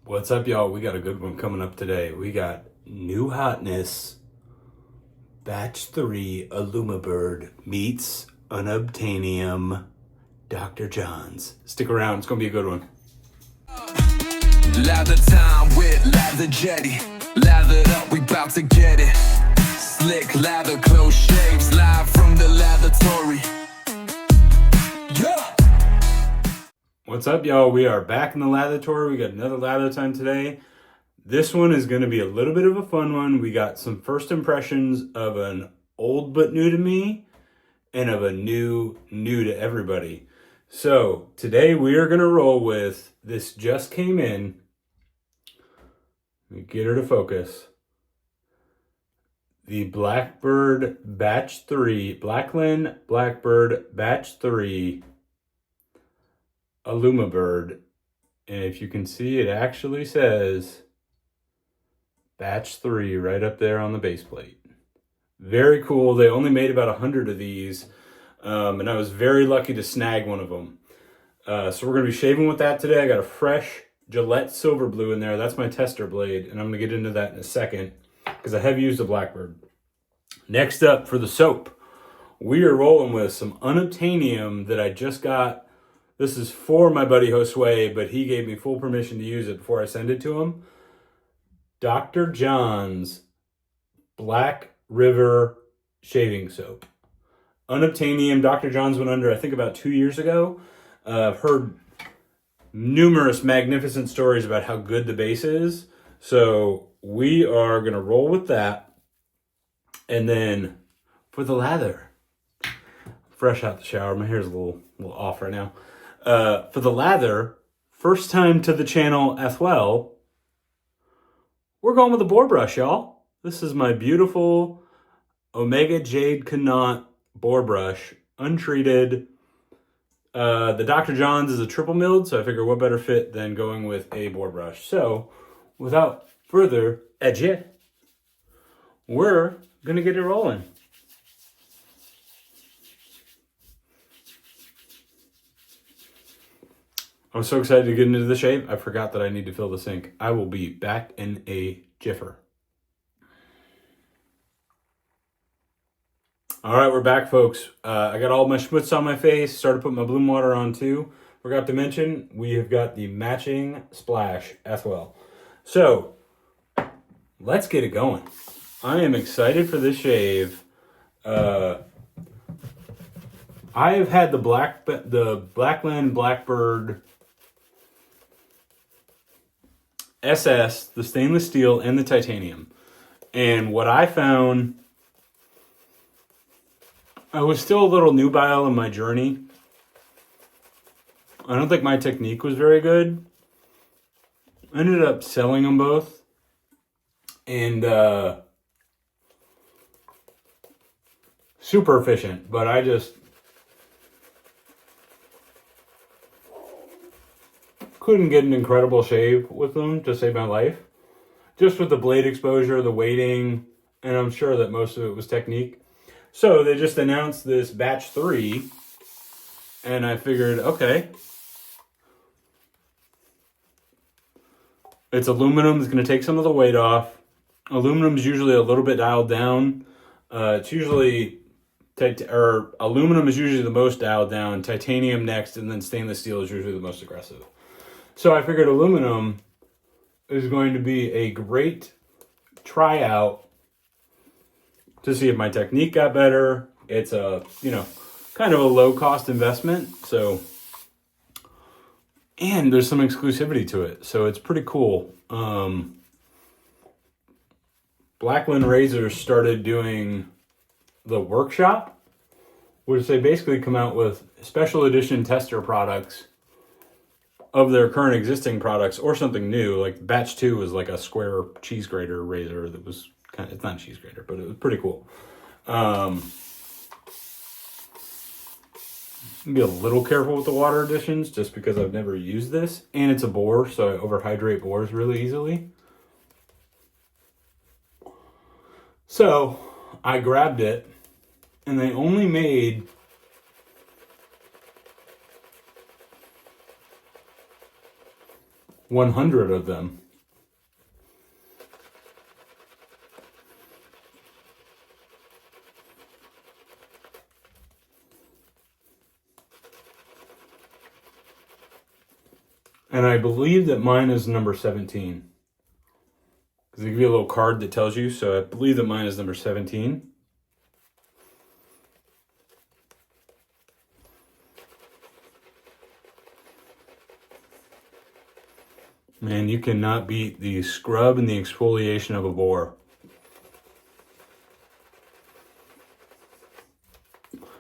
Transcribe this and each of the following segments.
What's up, y'all? We got a good one coming up today. We got new hotness. Batch 3 Alumabird meets Unobtainium Dr. John's. Stick around. It's going to be a good one. Lather time with Lather Jetty. Lathered up, we bout to get it. Slick lather, close shaves, live from the laboratory. Yeah. What's up, y'all? We are back in the laboratory. We got another lather time today. This one is going to be a little bit of a fun one. We got some first impressions of an old but new to me and of a new to everybody. So today we are going to roll with, this just came in. Let me get her to focus. The Blackbird Batch 3, Blackland Blackbird Batch 3 Alumabird. And if you can see, it actually says Batch 3 right up there on the base plate. Very cool. They only made about 100 of these, and I was very lucky to snag one of them. So we're going to be shaving with that today. I got a fresh Gillette Silver Blue in there. That's my tester blade, and I'm going to get into that in a second because I have used a Blackbird. Next up, for the soap, we are rolling with some Unobtainium that I just got. This is for my buddy Josue, but he gave me full permission to use it before I send it to him. Dr. John's Black River Shaving Soap. Unobtainium, Dr. John's went under, I think, about 2 years ago. I've heard numerous magnificent stories about how good the base is. So we are going to roll with that. And then for the lather, fresh out the shower, my hair's a little off right now. For the lather, first time to the channel as well, we're going with the Boar brush, y'all. This is my beautiful Omega Jade Connaught Boar brush, untreated. The Dr. John's is a triple milled, so I figure what better fit than going with a Boar brush. So without further ado, we're gonna get it rolling. I'm so excited to get into the shave. I forgot that I need to fill the sink. I will be back in a jiffer. All right, we're back, folks. I got all my schmutz on my face. Started putting my bloom water on too. Forgot to mention, we have got the matching splash as well. So let's get it going. I am excited for this shave. I have had the Blackland Blackbird SS, the stainless steel, and the titanium. And what I found, I was still a little nubile in my journey. I don't think my technique was very good. I ended up selling them both. And super efficient, but I just couldn't get an incredible shave with them to save my life. Just with the blade exposure, the weighting, and I'm sure that most of it was technique. So they just announced this batch 3, and I figured, okay, it's aluminum, it's going to take some of the weight off. Aluminum is usually a little bit dialed down. It's usually, aluminum is usually the most dialed down, titanium next, and then stainless steel is usually the most aggressive. So I figured aluminum is going to be a great tryout to see if my technique got better. It's a, kind of a low cost investment. So, and there's some exclusivity to it. So it's pretty cool. Blackland Razors started doing the workshop, which they basically come out with special edition tester products of their current existing products or something new. Like batch 2 was like a square cheese grater razor that was it's not a cheese grater, but it was pretty cool. Be a little careful with the water additions just because I've never used this, and it's a Boar, so I overhydrate Boars really easily. So I grabbed it, and they only made 100 of them. And I believe that mine is number 17. Because they give you a little card that tells you. So I believe that mine is number 17. Man, you cannot beat the scrub and the exfoliation of a boar.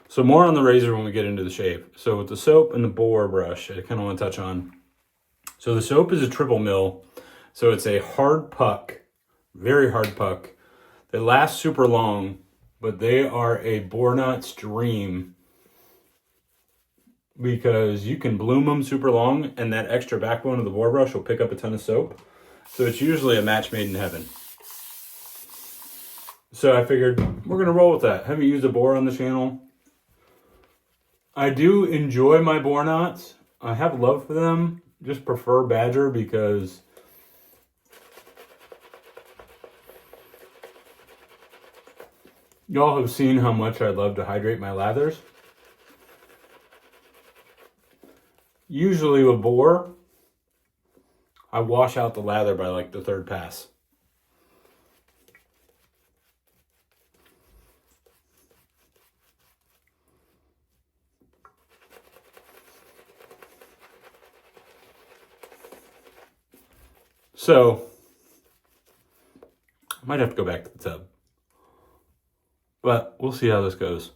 So more on the razor when we get into the shave. So with the soap and the boar brush, I kind of want to touch on. So the soap is a triple mill. So it's a hard puck, very hard puck. They last super long, but they are a Connaught dream because you can bloom them super long and that extra backbone of the boar brush will pick up a ton of soap. So it's usually a match made in heaven. So I figured we're going to roll with that. Haven't used a boar on the channel. I do enjoy my boar knots. I have love for them. Just prefer badger because y'all have seen how much I love to hydrate my lathers. Usually with boar, I wash out the lather by like the third pass. So, I might have to go back to the tub. But we'll see how this goes.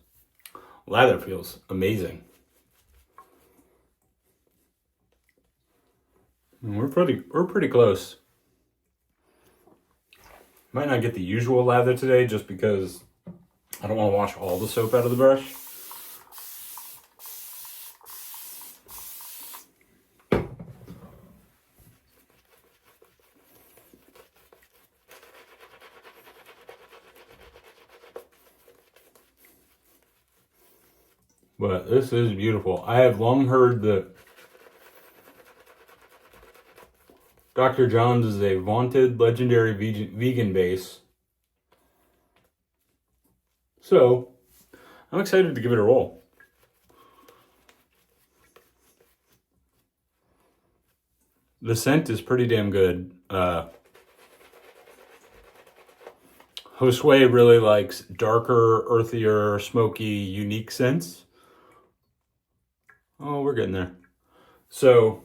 Lather feels amazing. And we're pretty close. Might not get the usual lather today just because I don't want to wash all the soap out of the brush. But this is beautiful. I have long heard that Dr. John's is a vaunted, legendary vegan base. So, I'm excited to give it a roll. The scent is pretty damn good. Josue really likes darker, earthier, smoky, unique scents. Oh, we're getting there. So,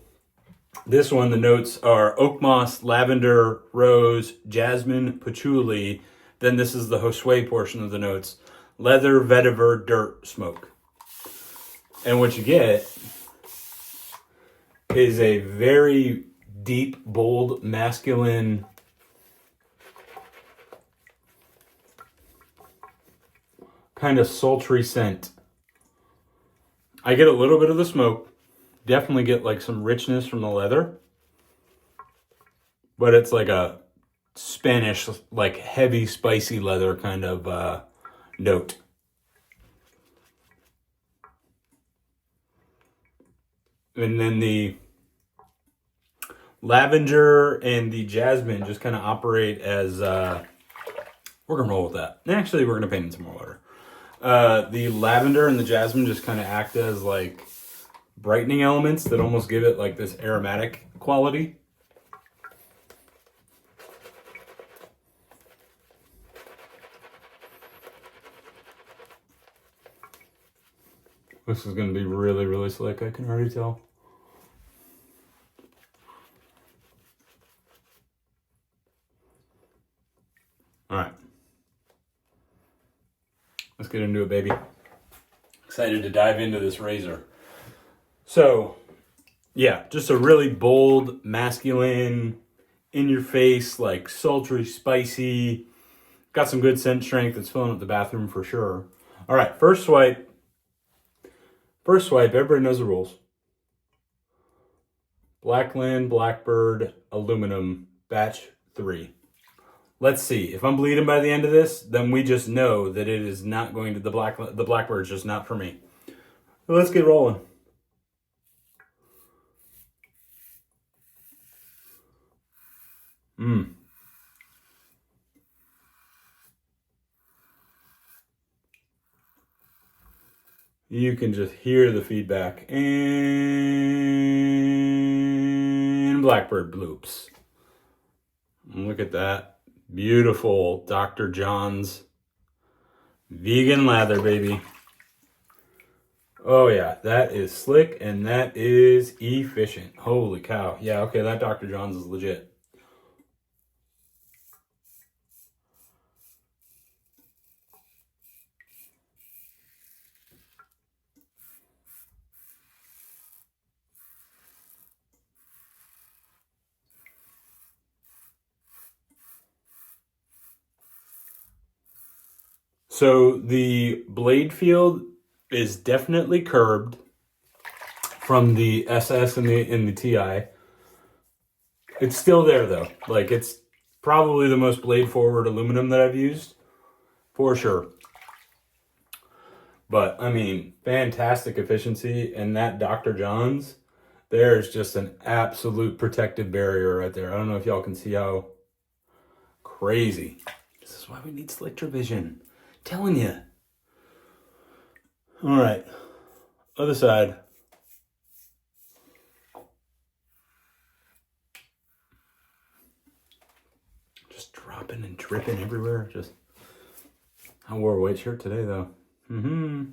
this one, the notes are oak moss, lavender, rose, jasmine, patchouli. Then this is the Josue portion of the notes. Leather, vetiver, dirt, smoke. And what you get is a very deep, bold, masculine kind of sultry scent. I get a little bit of the smoke. Definitely get like some richness from the leather. But it's like a Spanish, like heavy, spicy leather kind of note. And then the lavender and the jasmine just kind of operate as, we're going to roll with that. Actually, we're going to paint in some more water. The lavender and the jasmine just kind of act as like brightening elements that almost give it like this aromatic quality. This is going to be really, really slick, I can already tell. All right. Let's get into it, baby. Excited to dive into this razor. So, yeah, just a really bold, masculine, in-your-face, like sultry, spicy. Got some good scent strength. It's filling up the bathroom for sure. All right, first swipe. First swipe, everybody knows the rules. Blackland Blackbird Aluminum Batch 3. Let's see. If I'm bleeding by the end of this, then we just know that it is not going to, the Blackbird's just not for me. So let's get rolling. You can just hear the feedback. And Blackbird bloops. Look at that. Beautiful Dr. John's vegan lather, baby. Oh yeah, that is slick and that is efficient. Holy cow. Yeah, okay, that Dr. John's is legit. So the blade field is definitely curbed from the SS and the TI. It's still there though. Like, it's probably the most blade forward aluminum that I've used, for sure. But I mean, fantastic efficiency, and that Dr. John's, there's just an absolute protective barrier right there. I don't know if y'all can see how crazy. This is why we need Slick Vision. Telling you. All right, other side. Just dropping and dripping everywhere. Just, I wore a white shirt today though. No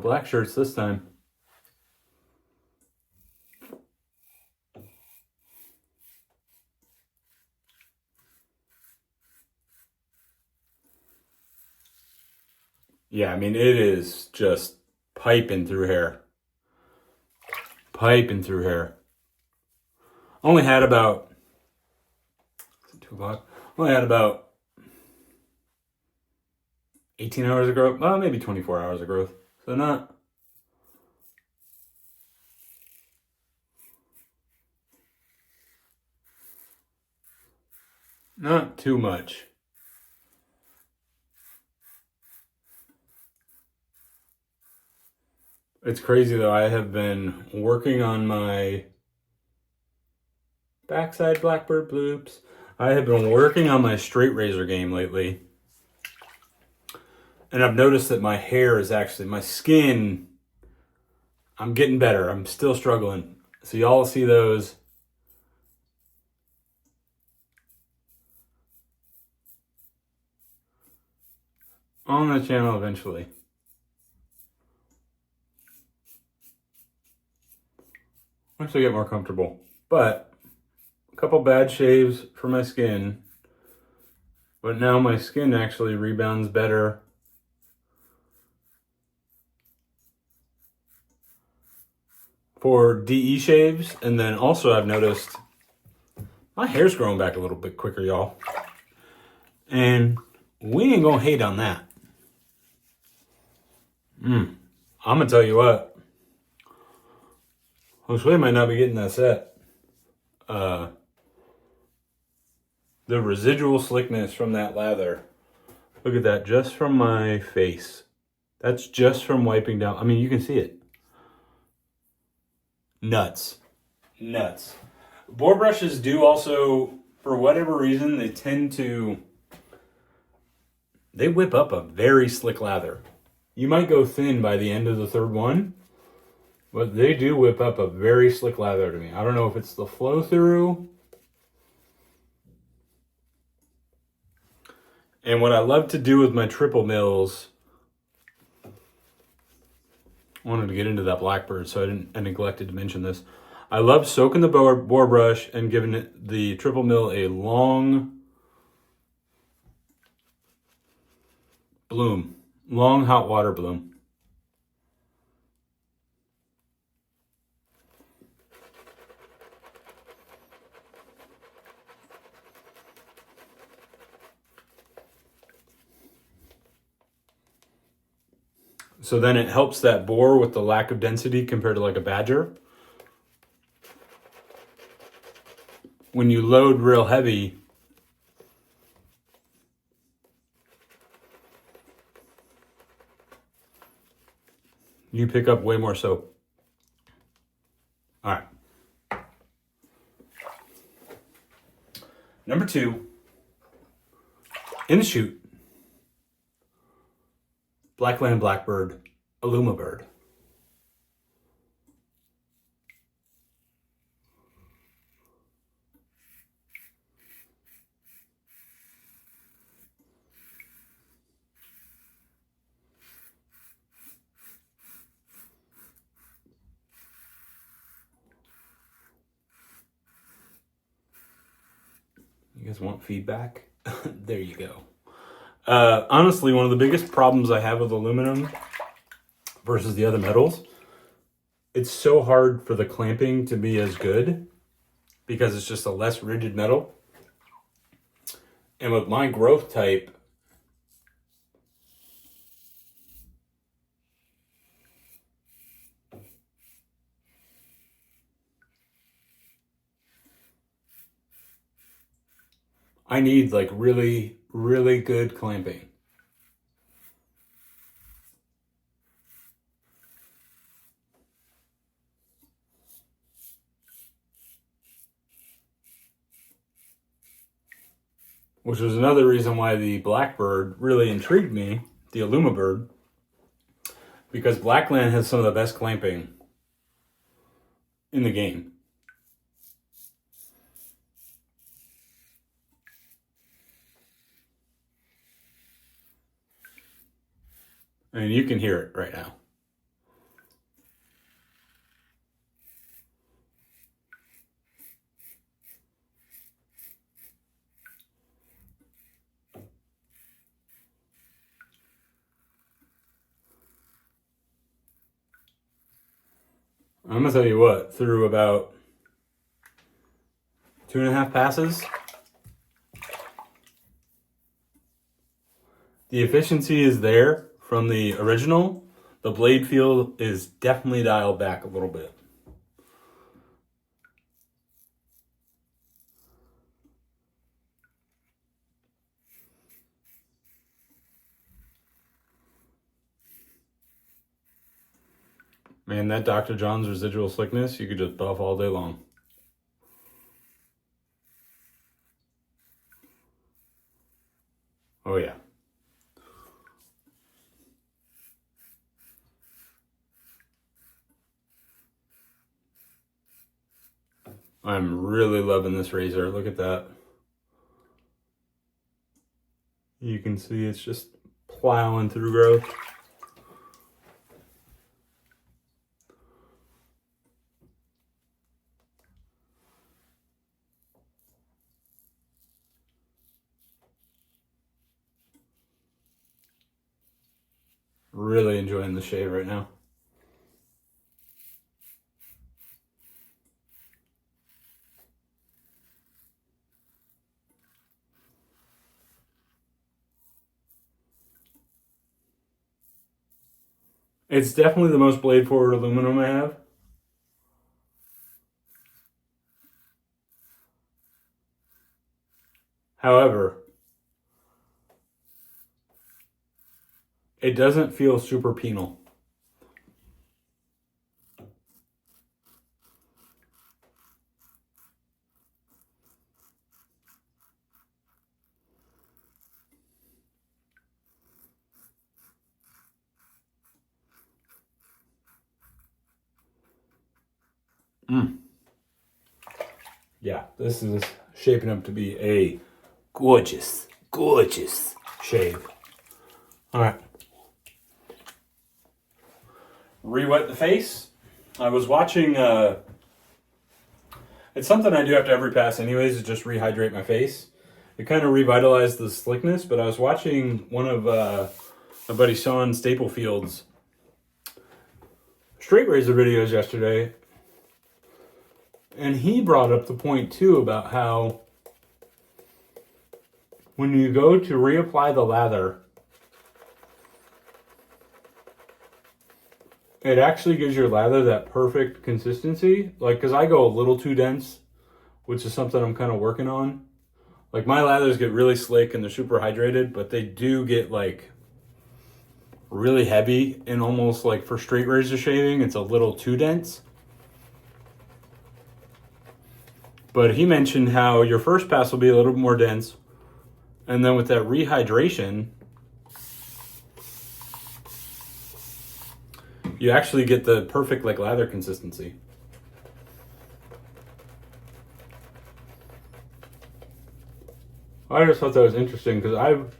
black shirts this time. Yeah, I mean, it is just piping through hair. Piping through hair. Only had about, 2 o'clock? Only had about 18 hours of growth. Well, maybe 24 hours of growth. So not too much. It's crazy though. I have been working on my backside Blackbird bloops. I have been working on my straight razor game lately. And I've noticed that my hair is actually, my skin, I'm getting better. I'm still struggling. So y'all see those. On the channel eventually. Once I get more comfortable. But a couple bad shaves for my skin. But now my skin actually rebounds better. For DE shaves. And then also I've noticed my hair's growing back a little bit quicker, y'all. And we ain't gonna hate on that. I'm gonna tell you what. Jose might not be getting that set. The residual slickness from that lather. Look at that, just from my face. That's just from wiping down. I mean, you can see it. Nuts. Nuts. Boar brushes do also, for whatever reason, they whip up a very slick lather. You might go thin by the end of the third one, but they do whip up a very slick lather to me. I don't know if it's the flow through. And what I love to do with my triple mills, I wanted to get into that Blackbird, so I neglected to mention this. I love soaking the boar brush and giving it the triple mill a long bloom, long hot water bloom. So then it helps that boar with the lack of density compared to like a badger. When you load real heavy, you pick up way more soap. All right. Number 2, in the chute, Blackland Blackbird, Aluminum Bird. You guys want feedback? There you go. Honestly, one of the biggest problems I have with aluminum versus the other metals, it's so hard for the clamping to be as good because it's just a less rigid metal. And with my growth type, I need like really, really good clamping. Which was another reason why the Blackbird really intrigued me, the Aluminum Bird, because Blackland has some of the best clamping in the game. I mean, you can hear it right now. I'm gonna tell you what, through about 2.5 passes, the efficiency is there from the original. The blade feel is definitely dialed back a little bit. Man, that Dr. John's residual slickness, you could just buff all day long. Oh yeah. I'm really loving this razor. Look at that. You can see it's just plowing through growth. Really enjoying the shave right now. It's definitely the most blade forward aluminum I have. However, it doesn't feel super penal. Yeah, this is shaping up to be a gorgeous, gorgeous shave. All right. Re-wet the face. I was watching, it's something I do after every pass anyways, is just rehydrate my face. It kind of revitalized the slickness, but I was watching one of my buddy Sean Staplefield's straight razor videos yesterday, and he brought up the point too about how when you go to reapply the lather, it actually gives your lather that perfect consistency. Like, because I go a little too dense, which is something I'm kind of working on. Like, my lathers get really slick and they're super hydrated, but they do get like really heavy, and almost like for straight razor shaving, it's a little too dense. But he mentioned how your first pass will be a little more dense. And then with that rehydration, you actually get the perfect like lather consistency. I just thought that was interesting because I've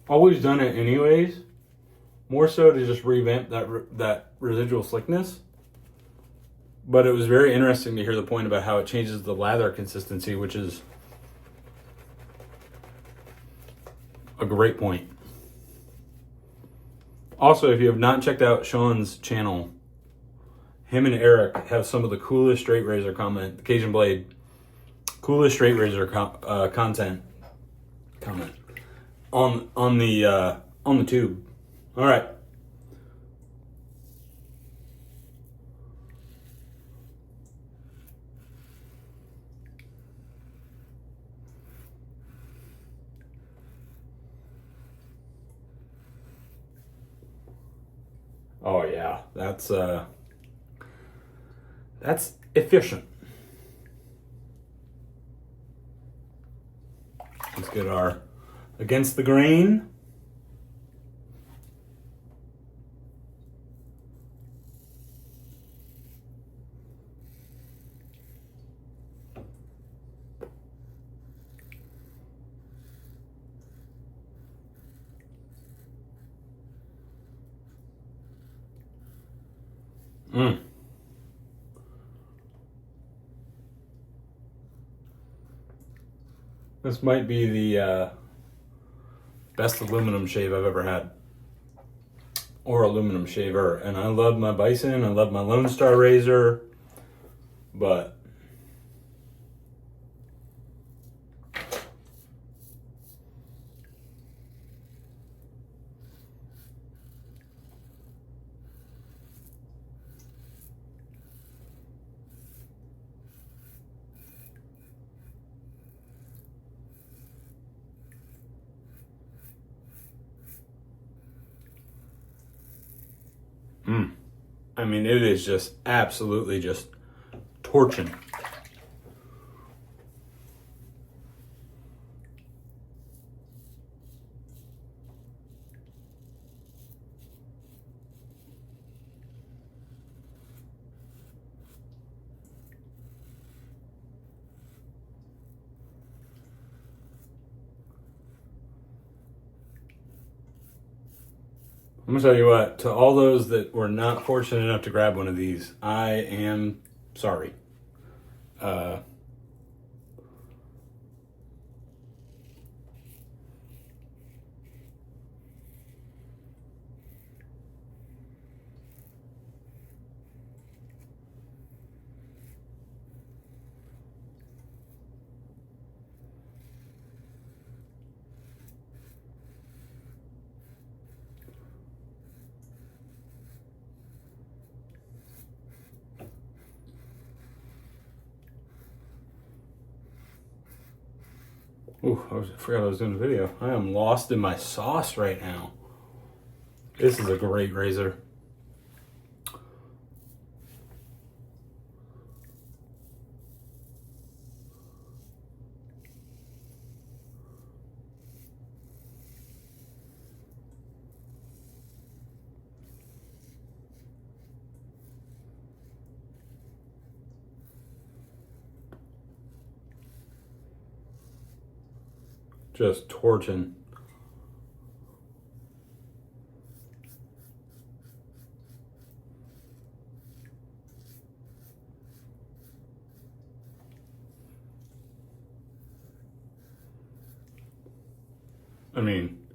always done it anyways, more so to just revamp that residual slickness. But it was very interesting to hear the point about how it changes the lather consistency, which is a great point. Also, if you have not checked out Sean's channel, him and Eric have some of the coolest straight razor Cajun Blade, coolest straight razor content on the tube. All right. Oh yeah, that's efficient. Let's get our against the grain. This might be the best aluminum shave I've ever had. Or aluminum shaver. And I love my Bison, I love my Lone Star razor, but I mean, it is just absolutely just torching. I'm gonna tell you what, to all those that were not fortunate enough to grab one of these, I am sorry. Ooh, I forgot I was doing a video. I am lost in my sauce right now. This is a great razor. Just torching. I mean,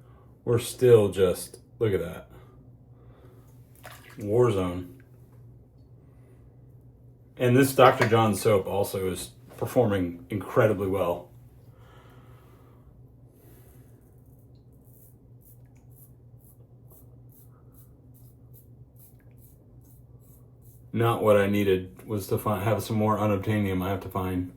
we're still just, look at that. War zone. And this Dr. John soap also is performing incredibly well. Not what I needed was to have some more unobtainium I have to find.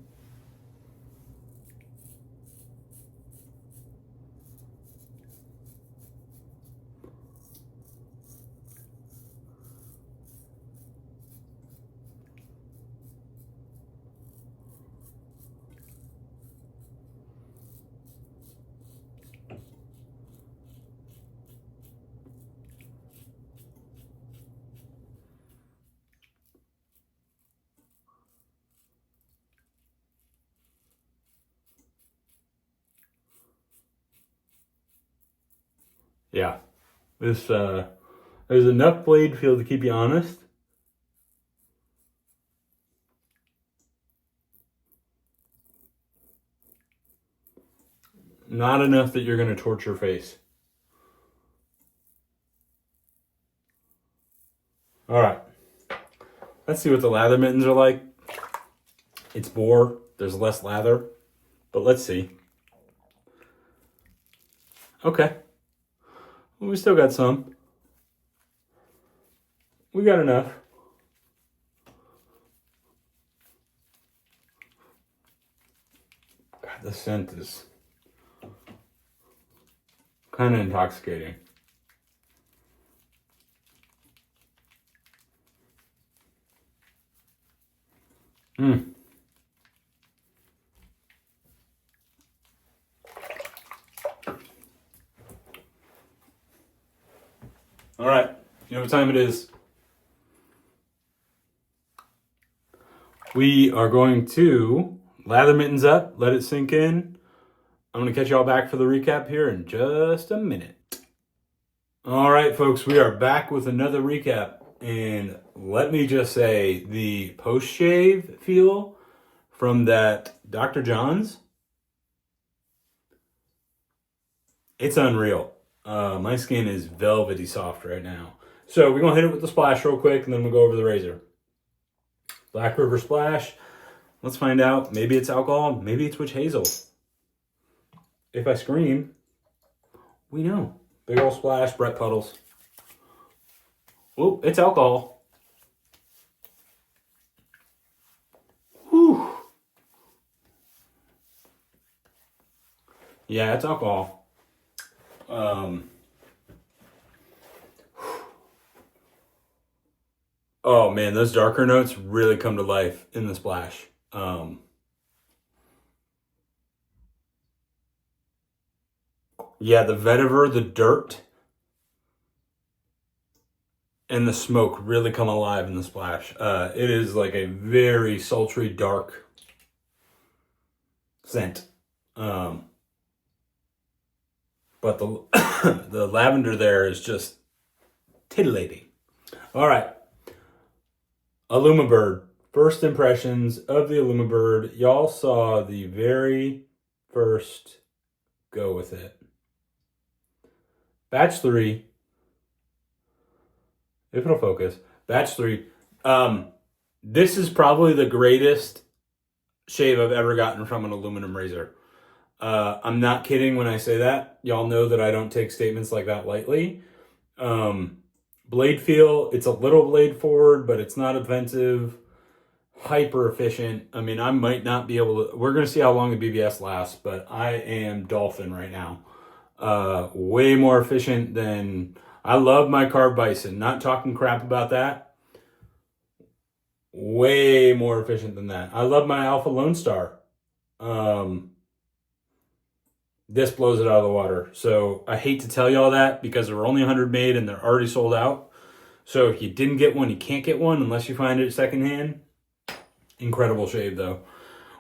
Yeah, this there's enough blade feel to keep you honest. Not enough that you're going to torture your face. All right. Let's see what the lather mittens are like. It's Boar. There's less lather, but let's see. Okay. Well, we still got some. We got enough. God, the scent is kind of intoxicating. All right, you know what time it is. We are going to lather mittens up, let it sink in. I'm going to catch y'all back for the recap here in just a minute. All right, folks, we are back with another recap. And let me just say, the post-shave feel from that Dr. John's, it's unreal. My skin is velvety soft right now. So we're going to hit it with the splash real quick, and then we'll go over the razor. Black River Splash. Let's find out. Maybe it's alcohol. Maybe it's witch hazel. If I scream, we know. Big old splash, Brett Puddles. Oh, it's alcohol. Whew. Yeah, it's alcohol. Oh man, those darker notes really come to life in the splash. Yeah, the vetiver, the dirt, and the smoke really come alive in the splash. It is like a very sultry, dark scent. But the the lavender there is just titillating. All right. Bird. First impressions of the Bird. Y'all saw the very first go with it. Batch 3. If it'll focus. Batch 3. This is probably the greatest shave I've ever gotten from an aluminum razor. I'm not kidding when I say that. Y'all know that I don't take statements like that lightly. Blade feel, it's a little blade forward, but it's not offensive. Hyper efficient. I mean, I might not be able to, we're going to see how long the BBS lasts, but I am dolphin right now. Way more efficient than, I love my carved bison. Not talking crap about that. Way more efficient than that. I love my Alpha Lone Star. This blows it out of the water. So I hate to tell y'all that because there were only 100 made and they're already sold out. So if you didn't get one, you can't get one unless you find it secondhand. Incredible shave though.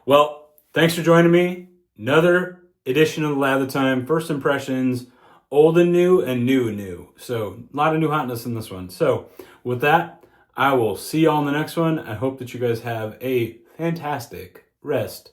Well, thanks for joining me. Another edition of the Lather Time. First impressions, old and new and new and new. So a lot of new hotness in this one. So with that, I will see y'all in the next one. I hope that you guys have a fantastic rest